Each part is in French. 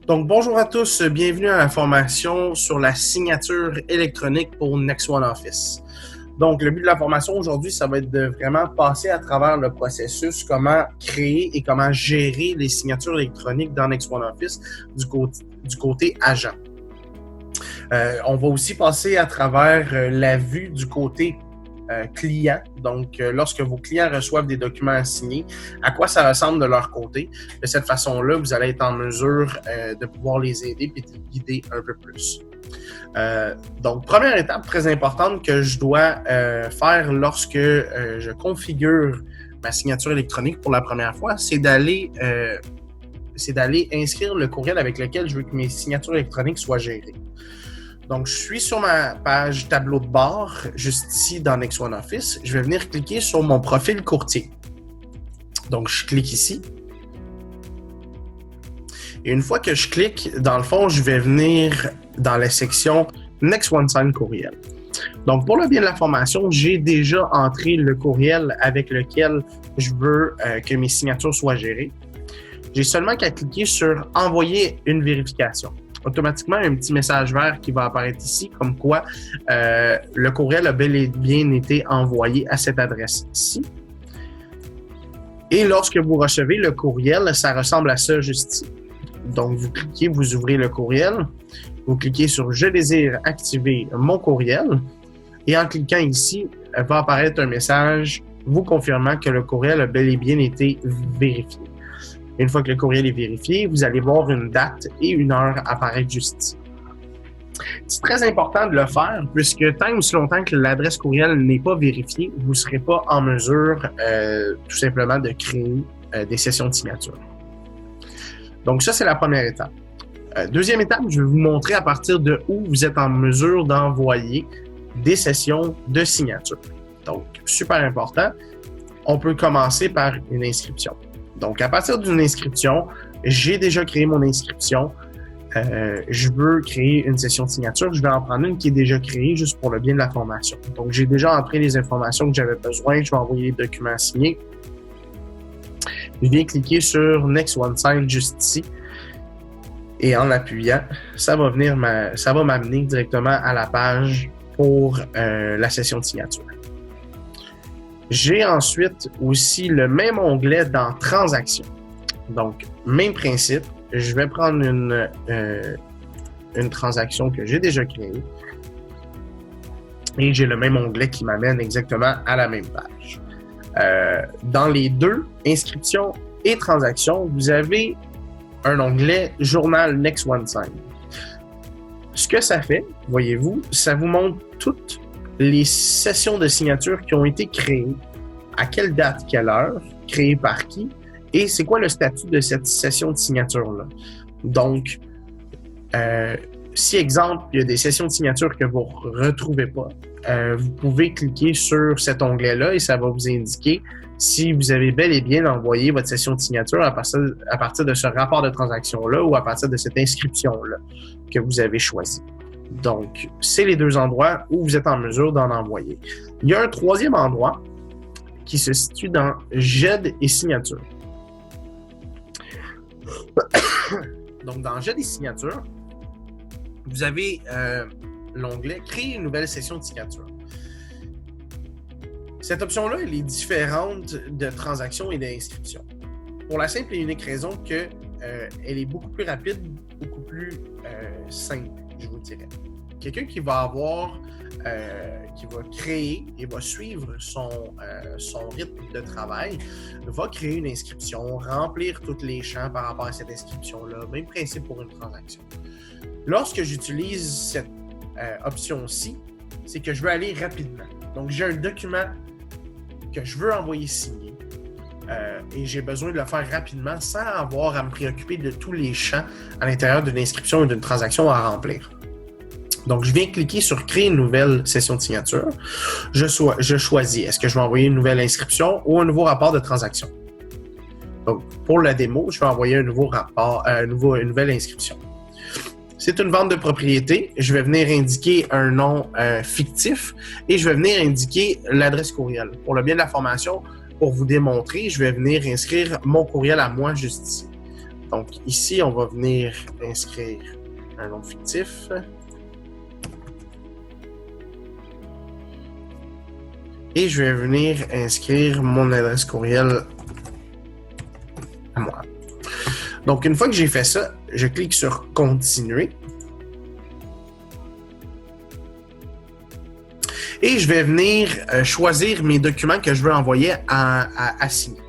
Donc, bonjour à tous, bienvenue à la formation sur la signature électronique pour Next One Office. Donc, le but de la formation aujourd'hui, ça va être de vraiment passer à travers le processus, comment créer et comment gérer les signatures électroniques dans Next One Office du côté agent. On va aussi passer à travers la vue du côté client. Donc, lorsque vos clients reçoivent des documents à signer, à quoi ça ressemble de leur côté. De cette façon-là, vous allez être en mesure de pouvoir les aider et de les guider un peu plus. Donc, première étape très importante que je dois faire lorsque je configure ma signature électronique pour la première fois, c'est d'aller inscrire le courriel avec lequel je veux que mes signatures électroniques soient gérées. Donc, je suis sur ma page tableau de bord, juste ici dans Next One Office. Je vais venir cliquer sur mon profil courtier. Donc, je clique ici. Et une fois que je clique, dans le fond, je vais venir dans la section Next One Sign courriel. Donc, pour le bien de la formation, j'ai déjà entré le courriel avec lequel je veux que mes signatures soient gérées. J'ai seulement qu'à cliquer sur Envoyer une vérification. Automatiquement, un petit message vert qui va apparaître ici, comme quoi le courriel a bel et bien été envoyé à cette adresse-ci. Et lorsque vous recevez le courriel, ça ressemble à ça juste ici. Donc, vous cliquez, vous ouvrez le courriel, vous cliquez sur « Je désire activer mon courriel » et en cliquant ici, va apparaître un message vous confirmant que le courriel a bel et bien été vérifié. Une fois que le courriel est vérifié, vous allez voir une date et une heure apparaître juste ici. C'est très important de le faire puisque tant aussi longtemps que l'adresse courriel n'est pas vérifiée, vous ne serez pas en mesure tout simplement de créer des sessions de signature. Donc ça, c'est la première étape. Deuxième étape, je vais vous montrer à partir de où vous êtes en mesure d'envoyer des sessions de signature. Donc, super important, on peut commencer par une inscription. Donc, à partir d'une inscription, j'ai déjà créé mon inscription. Je veux créer une session de signature. Je vais en prendre une qui est déjà créée juste pour le bien de la formation. Donc, j'ai déjà entré les informations que j'avais besoin. Je vais envoyer les documents signés. Je viens cliquer sur Next One Sign juste ici. Et en appuyant, ça va m'amener directement à la page pour la session de signature. J'ai ensuite aussi le même onglet dans Transactions. Donc, même principe, je vais prendre une transaction que j'ai déjà créée et j'ai le même onglet qui m'amène exactement à la même page. Dans les deux, inscriptions et transactions, vous avez un onglet Journal Next One Sign. Ce que ça fait, voyez-vous, ça vous montre toutes les sessions de signature qui ont été créées, à quelle date, quelle heure, créées par qui, et c'est quoi le statut de cette session de signature-là. Donc, si, exemple, il y a des sessions de signature que vous ne retrouvez pas, vous pouvez cliquer sur cet onglet-là et ça va vous indiquer si vous avez bel et bien envoyé votre session de signature à partir de ce rapport de transaction-là ou à partir de cette inscription-là que vous avez choisi. Donc, c'est les deux endroits où vous êtes en mesure d'en envoyer. Il y a un troisième endroit qui se situe dans GED et signature. Donc, dans GED et signature, vous avez l'onglet « Créer une nouvelle session de signature ». Cette option-là, elle est différente de transaction et d'inscription. Pour la simple et unique raison qu'elle est beaucoup plus rapide, beaucoup plus simple, je vous dirais. Quelqu'un qui va qui va créer et va suivre son rythme de travail, va créer une inscription, remplir tous les champs par rapport à cette inscription-là, même principe pour une transaction. Lorsque j'utilise cette option-ci, c'est que je veux aller rapidement. Donc, j'ai un document que je veux envoyer signé et j'ai besoin de le faire rapidement sans avoir à me préoccuper de tous les champs à l'intérieur d'une inscription ou d'une transaction à remplir. Donc, je viens cliquer sur « Créer une nouvelle session de signature ». Je choisis, est-ce que je vais envoyer une nouvelle inscription ou un nouveau rapport de transaction? Donc, pour la démo, je vais envoyer un nouveau rapport, une nouvelle inscription. C'est une vente de propriété. Je vais venir indiquer un nom fictif et je vais venir indiquer l'adresse courriel. Pour le bien de la formation, pour vous démontrer, je vais venir inscrire mon courriel à moi juste ici. Donc ici, on va venir inscrire un nom fictif. Et je vais venir inscrire mon adresse courriel à moi. Donc, une fois que j'ai fait ça, je clique sur « Continuer ». Et je vais venir choisir mes documents que je veux envoyer à signer.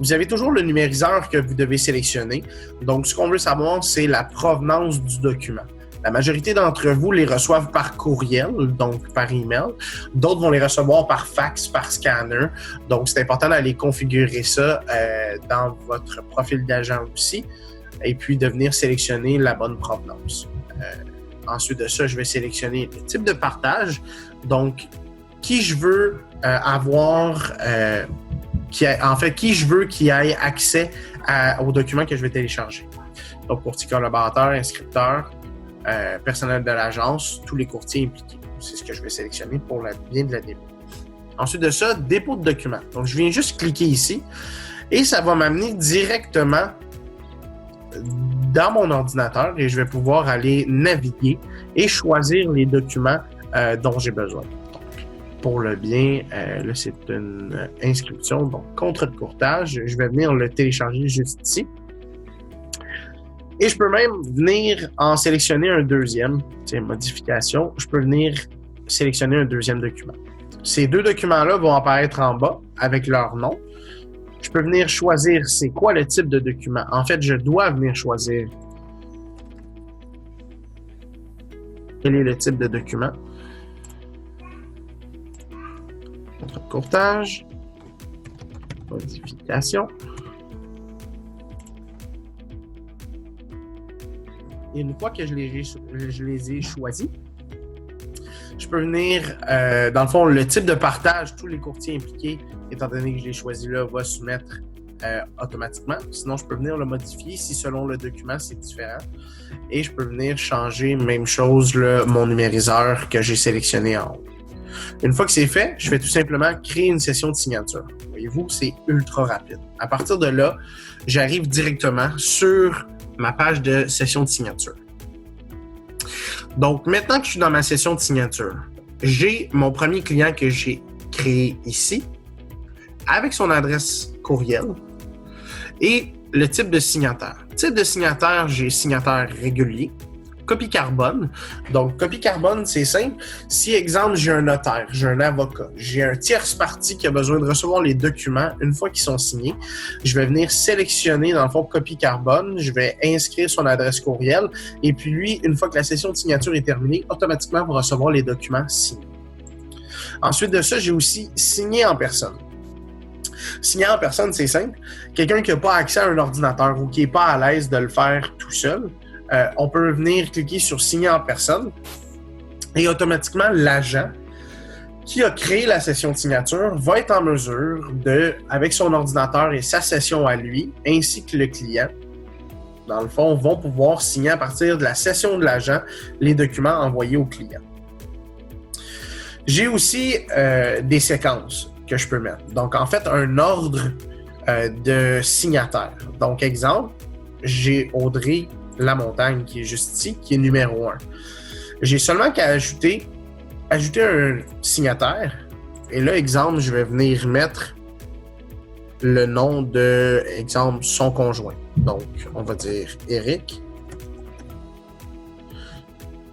Vous avez toujours le numériseur que vous devez sélectionner. Donc, ce qu'on veut savoir, c'est la provenance du document. La majorité d'entre vous les reçoivent par courriel, donc par email. D'autres vont les recevoir par fax, par scanner. Donc, c'est important d'aller configurer ça dans votre profil d'agent aussi. Et puis, de venir sélectionner la bonne provenance. Ensuite de ça, je vais sélectionner le type de partage. Donc, qui je veux avoir... qui je veux qui ait accès aux documents que je vais télécharger. Donc, courtier collaborateur, inscripteur, personnel de l'agence, tous les courtiers impliqués. C'est ce que je vais sélectionner pour bien de la dépôt. Ensuite de ça, dépôt de documents. Donc, je viens juste cliquer ici et ça va m'amener directement dans mon ordinateur et je vais pouvoir aller naviguer et choisir les documents dont j'ai besoin. Donc, pour le bien, là, c'est une inscription, donc contrat de courtage. Je vais venir le télécharger juste ici. Et je peux même venir en sélectionner un deuxième, c'est modification. Je peux venir sélectionner un deuxième document. Ces deux documents-là vont apparaître en bas avec leur nom. Je peux venir choisir c'est quoi le type de document. En fait, je dois venir choisir quel est le type de document. Contrat de courtage, modification. Et une fois que je les ai choisis, je peux venir, dans le fond, le type de partage, tous les courtiers impliqués, étant donné que je l'ai choisi là, va soumettre automatiquement. Sinon, je peux venir le modifier si selon le document, c'est différent. Et je peux venir changer, même chose, là, mon numériseur que j'ai sélectionné en haut. Une fois que c'est fait, je vais tout simplement créer une session de signature. Voyez-vous, c'est ultra rapide. À partir de là, j'arrive directement sur ma page de session de signature. Donc, maintenant que je suis dans ma session de signature, j'ai mon premier client que j'ai créé ici avec son adresse courriel et le type de signataire. Type de signataire, j'ai signataire régulier. Copie carbone. Donc, copie carbone, c'est simple. Si, exemple, j'ai un notaire, j'ai un avocat, j'ai un tierce partie qui a besoin de recevoir les documents une fois qu'ils sont signés, je vais venir sélectionner, dans le fond, copie carbone, je vais inscrire son adresse courriel et puis lui, une fois que la session de signature est terminée, automatiquement va recevoir les documents signés. Ensuite de ça, j'ai aussi signé en personne. Signer en personne, c'est simple. Quelqu'un qui n'a pas accès à un ordinateur ou qui n'est pas à l'aise de le faire tout seul, on peut venir cliquer sur « Signer en personne » et automatiquement, l'agent qui a créé la session de signature va être en mesure de, avec son ordinateur et sa session à lui, ainsi que le client, dans le fond, vont pouvoir signer à partir de la session de l'agent les documents envoyés au client. J'ai aussi des séquences que je peux mettre. Donc, en fait, un ordre de signataires. Donc, exemple, j'ai Audrey Lamontagne qui est juste ici, qui est numéro 1. J'ai seulement qu'à ajouter un signataire. Et là, exemple, je vais venir mettre le nom de, exemple, son conjoint. Donc, on va dire Eric.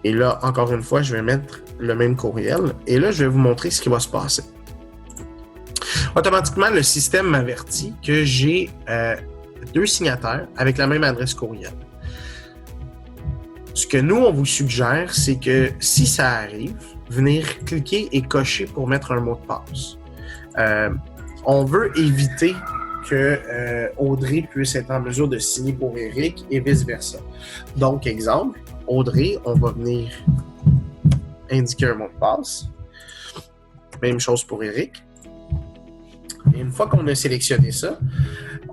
Et là, encore une fois, je vais mettre le même courriel. Et là, je vais vous montrer ce qui va se passer. Automatiquement, le système m'avertit que j'ai deux signataires avec la même adresse courriel. Ce que nous, on vous suggère, c'est que si ça arrive, venir cliquer et cocher pour mettre un mot de passe. On veut éviter que Audrey puisse être en mesure de signer pour Eric et vice-versa. Donc, exemple, Audrey, on va venir indiquer un mot de passe. Même chose pour Eric. Et une fois qu'on a sélectionné ça,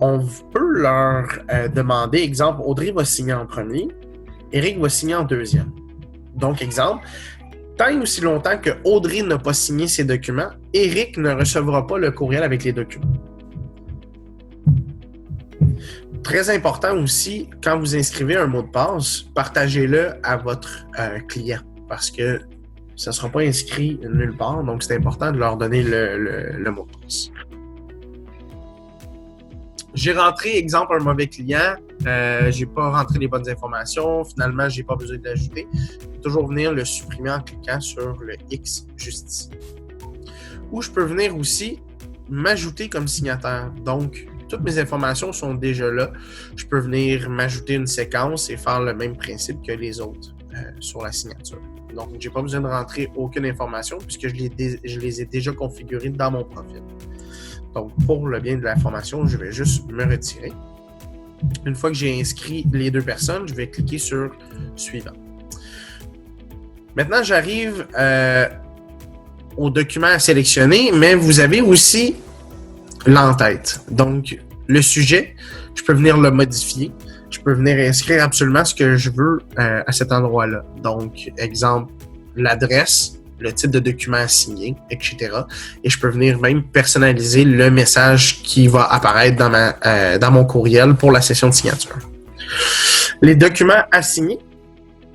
on peut leur demander, exemple, Audrey va signer en premier, Eric va signer en deuxième. Donc, exemple, tant et aussi longtemps que Audrey n'a pas signé ses documents, Eric ne recevra pas le courriel avec les documents. Très important aussi, quand vous inscrivez un mot de passe, partagez-le à votre client parce que ça ne sera pas inscrit nulle part. Donc, c'est important de leur donner le mot de passe. J'ai rentré, exemple, un mauvais client. J'ai pas rentré les bonnes informations. Finalement, j'ai pas besoin de l'ajouter. Je peux toujours venir le supprimer en cliquant sur le X juste ici. Ou je peux venir aussi m'ajouter comme signataire. Donc, toutes mes informations sont déjà là. Je peux venir m'ajouter une séquence et faire le même principe que les autres sur la signature. Donc, je n'ai pas besoin de rentrer aucune information puisque je les ai déjà configurées dans mon profil. Donc, pour le bien de la formation, je vais juste me retirer. Une fois que j'ai inscrit les deux personnes, je vais cliquer sur « Suivant ». Maintenant, j'arrive au document à sélectionner, mais vous avez aussi l'entête. Donc, le sujet, je peux venir le modifier. Je peux venir inscrire absolument ce que je veux à cet endroit-là. Donc, exemple, l'adresse, le type de document à signer, etc. Et je peux venir même personnaliser le message qui va apparaître dans mon courriel pour la session de signature. Les documents à signer,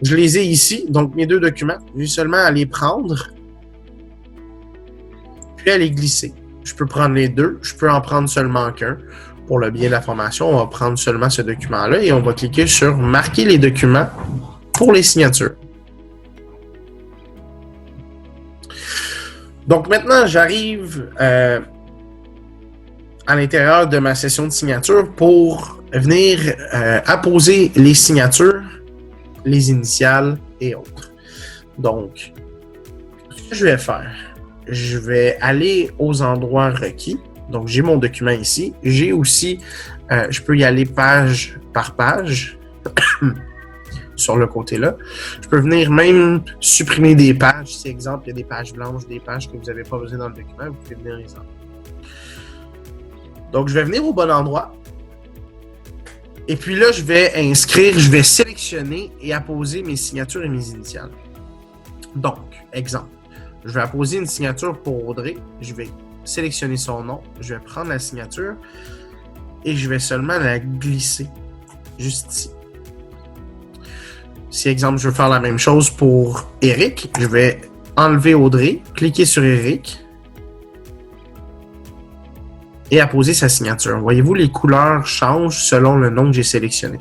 je les ai ici. Donc, mes deux documents, j'ai seulement à les prendre puis à les glisser. Je peux prendre les deux, je peux en prendre seulement qu'un. Pour le bien de la formation, on va prendre seulement ce document-là et on va cliquer sur « Marquer les documents pour les signatures ». Donc maintenant, j'arrive à l'intérieur de ma session de signature pour venir apposer les signatures, les initiales et autres. Donc, ce que je vais faire, je vais aller aux endroits requis. Donc, j'ai mon document ici. J'ai aussi, je peux y aller page par page sur le côté-là. Je peux venir même supprimer des pages. Si, exemple, il y a des pages blanches, des pages que vous n'avez pas besoin dans le document, vous pouvez venir les enlever. Donc, je vais venir au bon endroit. Et puis là, je vais inscrire, je vais sélectionner et apposer mes signatures et mes initiales. Donc, exemple, je vais apposer une signature pour Audrey. Je vais sélectionner son nom, je vais prendre la signature et je vais seulement la glisser juste ici. Si, exemple, je veux faire la même chose pour Eric, je vais enlever Audrey, cliquer sur Eric et apposer sa signature. Voyez-vous, les couleurs changent selon le nom que j'ai sélectionné.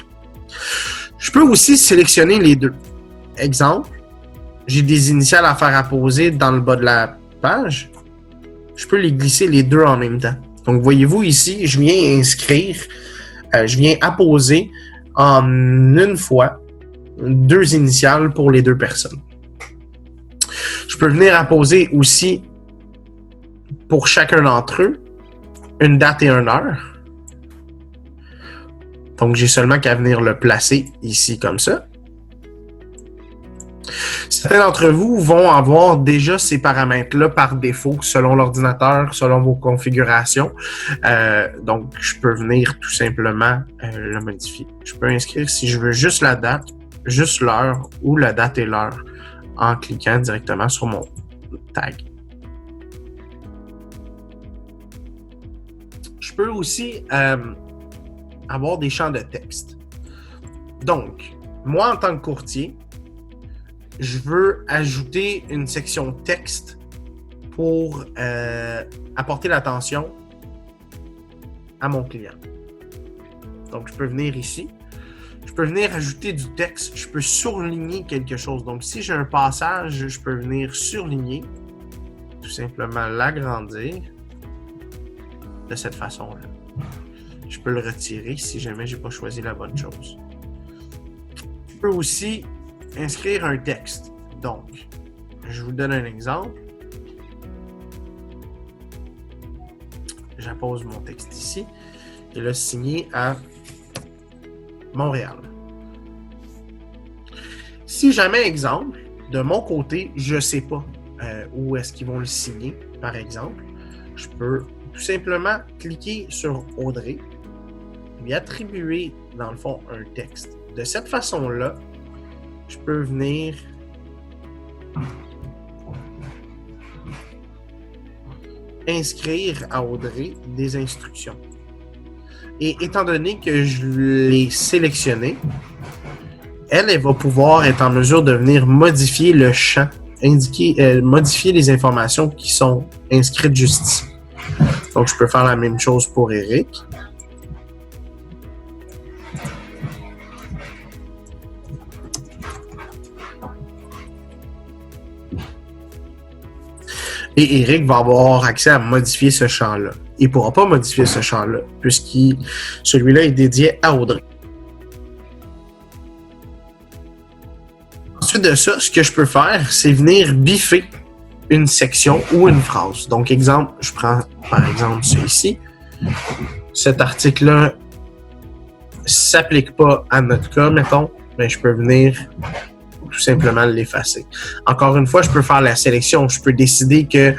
Je peux aussi sélectionner les deux. Exemple, j'ai des initiales à faire apposer dans le bas de la page. Je peux les glisser les deux en même temps. Donc, voyez-vous ici, je viens inscrire, je viens apposer en une fois deux initiales pour les deux personnes. Je peux venir apposer aussi pour chacun d'entre eux une date et une heure. Donc, j'ai seulement qu'à venir le placer ici comme ça. Certains d'entre vous vont avoir déjà ces paramètres-là par défaut, selon l'ordinateur, selon vos configurations. Donc, je peux venir tout simplement le modifier. Je peux inscrire si je veux juste la date, juste l'heure ou la date et l'heure en cliquant directement sur mon tag. Je peux aussi avoir des champs de texte. Donc, moi, en tant que courtier, je veux ajouter une section texte pour apporter l'attention à mon client. Donc, je peux venir ici. Je peux venir ajouter du texte. Je peux surligner quelque chose. Donc, si j'ai un passage, je peux venir surligner, tout simplement l'agrandir de cette façon-là. Je peux le retirer si jamais je n'ai pas choisi la bonne chose. Je peux aussi inscrire un texte. Donc, je vous donne un exemple. J'appose mon texte ici et le signer à Montréal. Si jamais, exemple, de mon côté, je ne sais pas où est-ce qu'ils vont le signer, par exemple, je peux tout simplement cliquer sur Audrey, lui attribuer, dans le fond, un texte. De cette façon-là, je peux venir inscrire à Audrey des instructions. Et étant donné que je l'ai sélectionné, elle va pouvoir être en mesure de venir modifier le champ, modifier les informations qui sont inscrites juste ici. Donc, je peux faire la même chose pour Eric. Et Eric va avoir accès à modifier ce champ-là. Il ne pourra pas modifier ce champ-là, puisque celui-là est dédié à Audrey. Ensuite de ça, ce que je peux faire, c'est venir biffer une section ou une phrase. Donc, exemple, je prends par exemple celui-ci. Cet article-là ne s'applique pas à notre cas, mettons, mais je peux venir tout simplement l'effacer. Encore une fois, je peux faire la sélection. Je peux décider que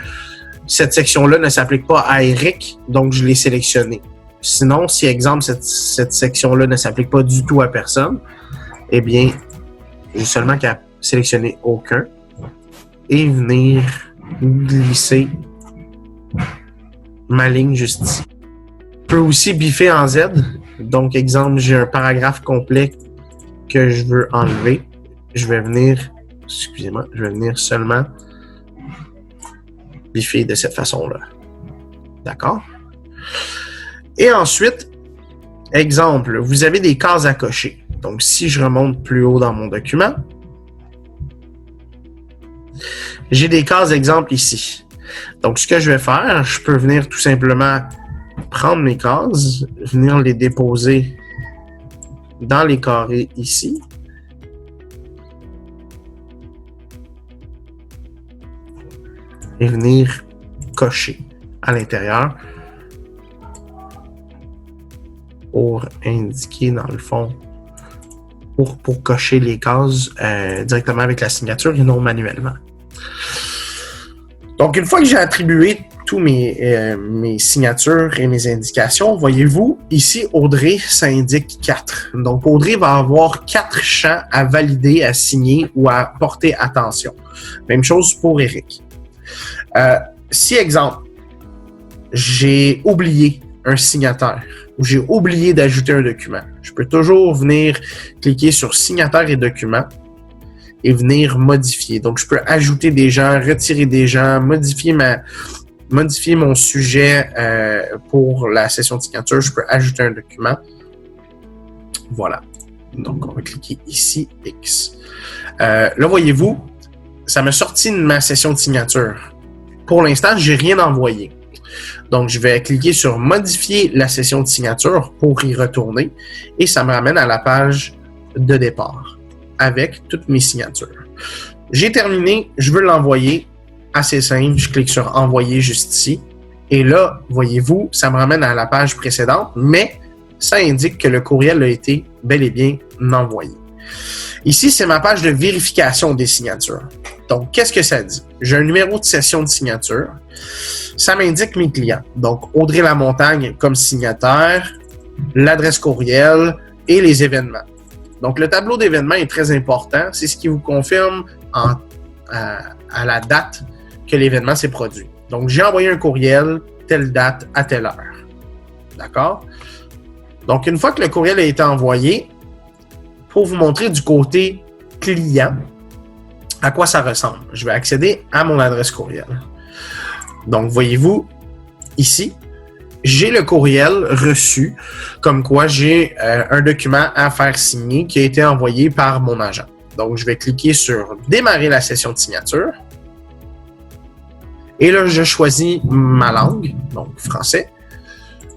cette section-là ne s'applique pas à Eric, donc je l'ai sélectionné. Sinon, si, exemple, cette section-là ne s'applique pas du tout à personne, eh bien, j'ai seulement qu'à sélectionner aucun et venir glisser ma ligne juste ici. Je peux aussi biffer en Z. Donc, exemple, j'ai un paragraphe complet que je veux enlever. Je vais venir seulement biffer de cette façon-là. D'accord? Et ensuite, exemple, vous avez des cases à cocher. Donc, si je remonte plus haut dans mon document, j'ai des cases exemple ici. Donc, ce que je vais faire, je peux venir tout simplement prendre mes cases, venir les déposer dans les carrés ici. Et venir cocher à l'intérieur pour indiquer, dans le fond, pour cocher les cases directement avec la signature et non manuellement. Donc, une fois que j'ai attribué tous mes signatures et mes indications, voyez-vous, ici, Audrey, ça indique 4. Donc, Audrey va avoir 4 champs à valider, à signer ou à porter attention. Même chose pour Eric. Si, exemple, j'ai oublié un signataire ou j'ai oublié d'ajouter un document, je peux toujours venir cliquer sur signataire et document et venir modifier. Donc, je peux ajouter des gens, retirer des gens, modifier mon sujet pour la session de signature. Je peux ajouter un document. Voilà. Donc, on va cliquer ici, X. Là, voyez-vous, ça m'a sorti de ma session de signature. Pour l'instant, je n'ai rien envoyé. Donc, je vais cliquer sur « Modifier la session de signature » pour y retourner et ça me ramène à la page de départ avec toutes mes signatures. J'ai terminé, je veux l'envoyer. Assez simple, je clique sur « Envoyer » juste ici. Et là, voyez-vous, ça me ramène à la page précédente, mais ça indique que le courriel a été bel et bien envoyé. Ici, c'est ma page de vérification des signatures. Donc, qu'est-ce que ça dit? J'ai un numéro de session de signature. Ça m'indique mes clients. Donc, Audrey Lamontagne comme signataire, l'adresse courriel et les événements. Donc, le tableau d'événements est très important. C'est ce qui vous confirme à la date que l'événement s'est produit. Donc, j'ai envoyé un courriel, telle date, à telle heure. D'accord? Donc, une fois que le courriel a été envoyé, pour vous montrer du côté client à quoi ça ressemble, je vais accéder à mon adresse courriel. Donc, voyez-vous, ici, j'ai le courriel reçu, comme quoi j'ai un document à faire signer qui a été envoyé par mon agent. Donc, je vais cliquer sur « Démarrer la session de signature ». Et là, je choisis ma langue, donc français.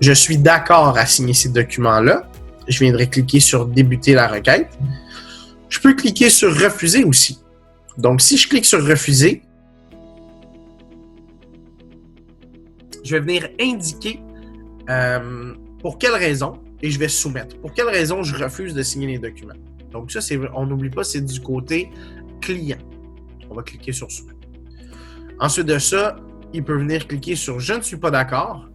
Je suis d'accord à signer ces documents-là. Je viendrai cliquer sur « Débuter la requête ». Je peux cliquer sur « Refuser » aussi. Donc, si je clique sur « Refuser », je vais venir indiquer pour quelle raison et je vais soumettre. Pour quelle raison je refuse de signer les documents. Donc, ça, on n'oublie pas, c'est du côté client. On va cliquer sur « Soumettre ». Ensuite de ça, il peut venir cliquer sur « Je ne suis pas d'accord ».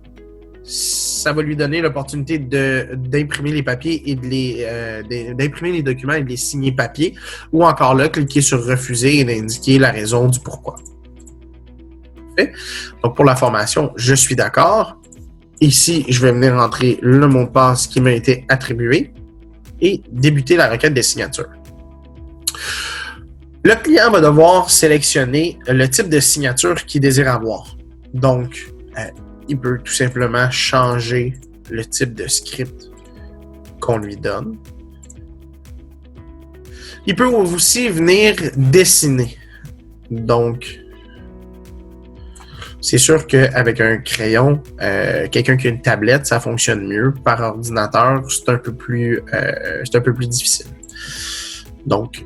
Ça va lui donner l'opportunité d'imprimer les papiers et d'imprimer les documents et de les signer papier. Ou encore là, cliquer sur « Refuser » et d'indiquer la raison du pourquoi. Donc, pour la formation, je suis d'accord. Ici, je vais venir entrer le mot de passe qui m'a été attribué et débuter la requête des signatures. Le client va devoir sélectionner le type de signature qu'il désire avoir. Donc, il peut tout simplement changer le type de script qu'on lui donne. Il peut aussi venir dessiner. Donc, c'est sûr qu'avec un crayon, quelqu'un qui a une tablette, ça fonctionne mieux. Par ordinateur, c'est un peu plus difficile. Donc,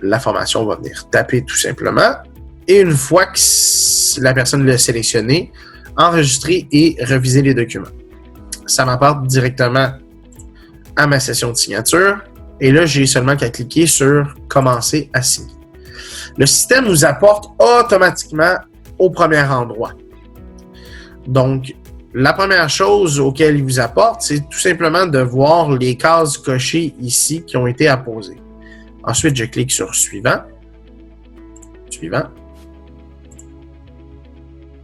la formation va venir taper tout simplement. Et une fois que la personne l'a sélectionné, enregistrer et reviser les documents. Ça m'apporte directement à ma session de signature. Et là, j'ai seulement qu'à cliquer sur « Commencer à signer ». Le système nous apporte automatiquement au premier endroit. Donc, la première chose auquel il vous apporte, c'est tout simplement de voir les cases cochées ici qui ont été apposées. Ensuite, je clique sur « Suivant »,« Suivant »,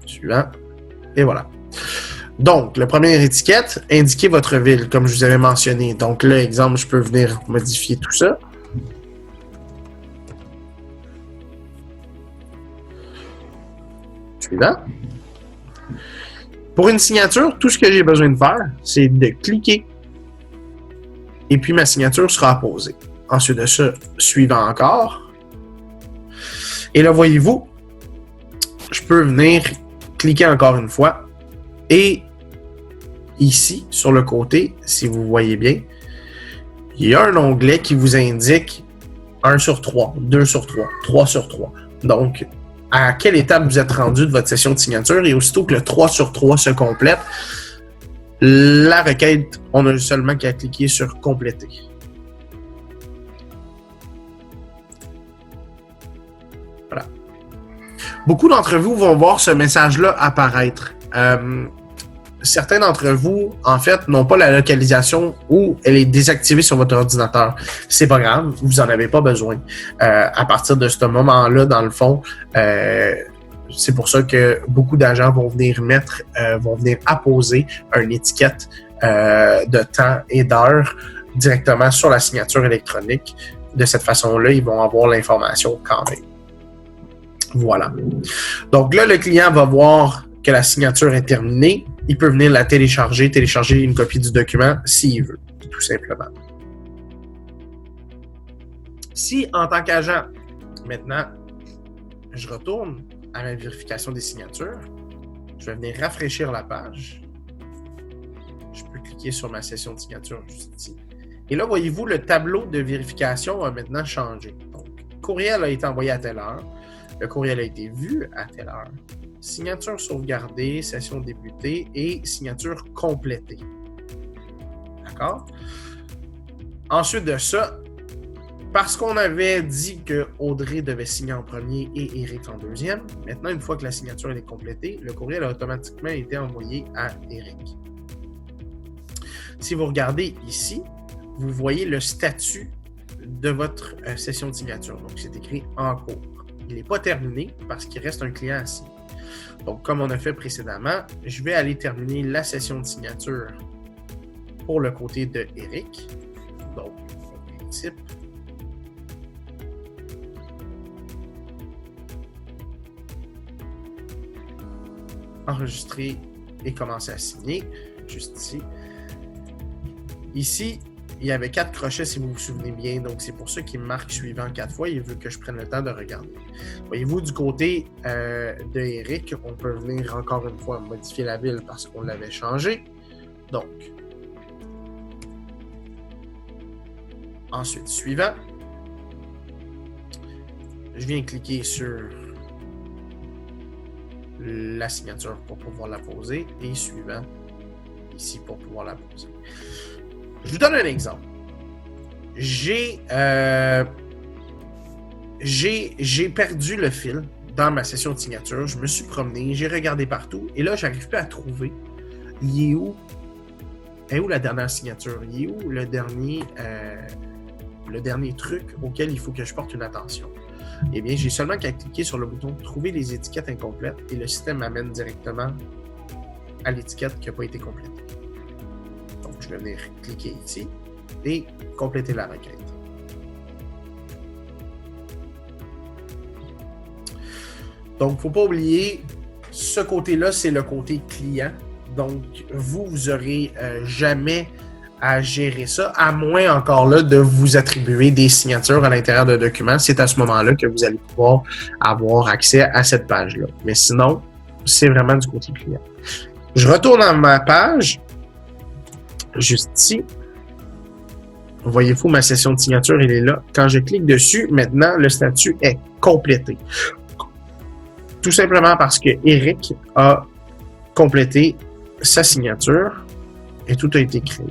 Suivant, et voilà. Donc, la première étiquette, indiquez votre ville, comme je vous avais mentionné. Donc là, exemple, je peux venir modifier tout ça. Suivant. Pour une signature, tout ce que j'ai besoin de faire, c'est de cliquer. Et puis, ma signature sera apposée. Ensuite de ça, suivant encore. Et là, voyez-vous, je peux venir cliquer encore une fois. Et ici, sur le côté, si vous voyez bien, il y a un onglet qui vous indique 1 sur 3, 2 sur 3, 3 sur 3. Donc, à quelle étape vous êtes rendu de votre session de signature et aussitôt que le 3 sur 3 se complète, la requête, on a seulement qu'à cliquer sur « Compléter ». Voilà. Beaucoup d'entre vous vont voir ce message-là apparaître. Certains d'entre vous, en fait, n'ont pas la localisation ou elle est désactivée sur votre ordinateur. C'est pas grave, vous en avez pas besoin. À partir de ce moment-là, dans le fond, c'est pour ça que beaucoup d'agents vont venir apposer une étiquette de temps et d'heure directement sur la signature électronique. De cette façon-là, ils vont avoir l'information quand même. Voilà. Donc là, le client va voir que la signature est terminée. Il peut venir la télécharger une copie du document s'il veut, tout simplement. Si, en tant qu'agent, maintenant, je retourne à ma vérification des signatures, je vais venir rafraîchir la page. Je peux cliquer sur ma session de signature juste ici. Et là, voyez-vous, le tableau de vérification a maintenant changé. Donc, courriel a été envoyé à telle heure. Le courriel a été vu à telle heure. Signature sauvegardée, session débutée et signature complétée. D'accord? Ensuite de ça, parce qu'on avait dit que Audrey devait signer en premier et Eric en deuxième, maintenant, une fois que la signature est complétée, le courriel a automatiquement été envoyé à Eric. Si vous regardez ici, vous voyez le statut de votre session de signature. Donc, c'est écrit « En cours ». Il n'est pas terminé parce qu'il reste un client assis. Donc, comme on a fait précédemment, je vais aller terminer la session de signature pour le côté de Eric. Donc, type. Enregistrer et commencer à signer, juste ici. Ici, il y avait 4 crochets, si vous vous souvenez bien, donc c'est pour ça qu'il marque suivant 4 fois. Il veut que je prenne le temps de regarder. Voyez-vous, du côté de Eric, on peut venir encore une fois modifier la ville parce qu'on l'avait changé. Donc, ensuite, suivant. Je viens cliquer sur la signature pour pouvoir la poser et suivant ici pour pouvoir la poser. Je vous donne un exemple. J'ai perdu le fil dans ma session de signature. Je me suis promené, j'ai regardé partout et là, j'arrive plus à trouver. Il est où? Est où la dernière signature? Il est où le dernier truc auquel il faut que je porte une attention? Eh bien, j'ai seulement qu'à cliquer sur le bouton « Trouver les étiquettes incomplètes » et le système m'amène directement à l'étiquette qui n'a pas été complétée. Donc, je vais venir cliquer ici et compléter la requête. Donc, il ne faut pas oublier, ce côté-là, c'est le côté client. Donc, vous n'aurez jamais à gérer ça, à moins encore là de vous attribuer des signatures à l'intérieur de documents. C'est à ce moment-là que vous allez pouvoir avoir accès à cette page-là. Mais sinon, c'est vraiment du côté client. Je retourne dans ma page, juste ici. Voyez-vous, ma session de signature, elle est là. Quand je clique dessus, maintenant, le statut est complété. Tout simplement parce que Eric a complété sa signature et tout a été créé.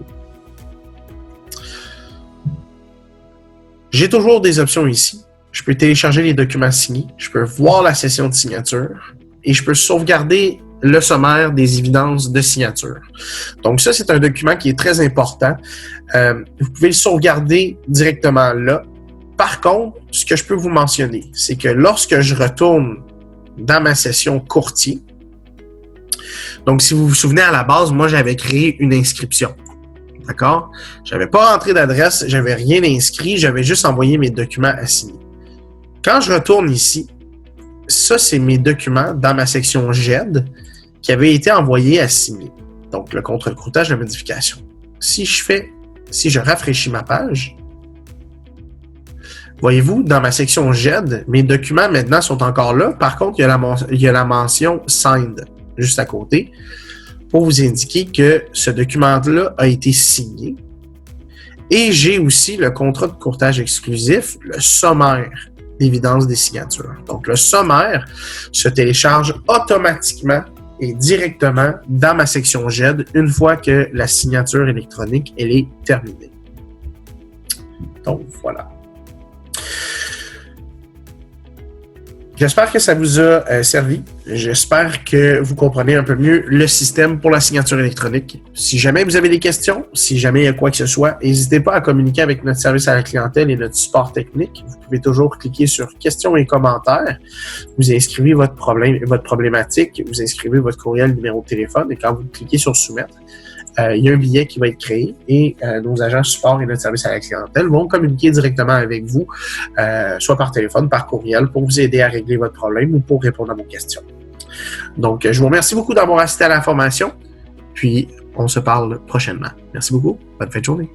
J'ai toujours des options ici. Je peux télécharger les documents signés, je peux voir la session de signature et je peux sauvegarder le sommaire des évidences de signature. Donc ça, c'est un document qui est très important. Vous pouvez le sauvegarder directement là. Par contre, ce que je peux vous mentionner, c'est que lorsque je retourne dans ma session courtier, donc si vous vous souvenez à la base, moi j'avais créé une inscription. D'accord? Je n'avais pas rentré d'adresse, j'avais rien inscrit, j'avais juste envoyé mes documents à signer. Quand je retourne ici, ça, c'est mes documents dans ma section GED qui avaient été envoyés à signer. Donc, le contre-courtage de modification. Si je rafraîchis ma page, voyez-vous, dans ma section GED, mes documents maintenant sont encore là. Par contre, il y a la mention Signed juste à côté pour vous indiquer que ce document-là a été signé. Et j'ai aussi le contrat de courtage exclusif, le sommaire d'évidence des signatures. Donc, le sommaire se télécharge automatiquement et directement dans ma section GED une fois que la signature électronique elle est terminée. Donc, voilà. J'espère que ça vous a servi. J'espère que vous comprenez un peu mieux le système pour la signature électronique. Si jamais vous avez des questions, si jamais il y a quoi que ce soit, n'hésitez pas à communiquer avec notre service à la clientèle et notre support technique. Vous pouvez toujours cliquer sur questions et commentaires. Vous inscrivez votre problématique, vous inscrivez votre courriel, numéro de téléphone et quand vous cliquez sur soumettre, il y a un billet qui va être créé et nos agents support et notre service à la clientèle vont communiquer directement avec vous, soit par téléphone, par courriel, pour vous aider à régler votre problème ou pour répondre à vos questions. Donc, je vous remercie beaucoup d'avoir assisté à la formation, puis on se parle prochainement. Merci beaucoup. Bonne fin de journée.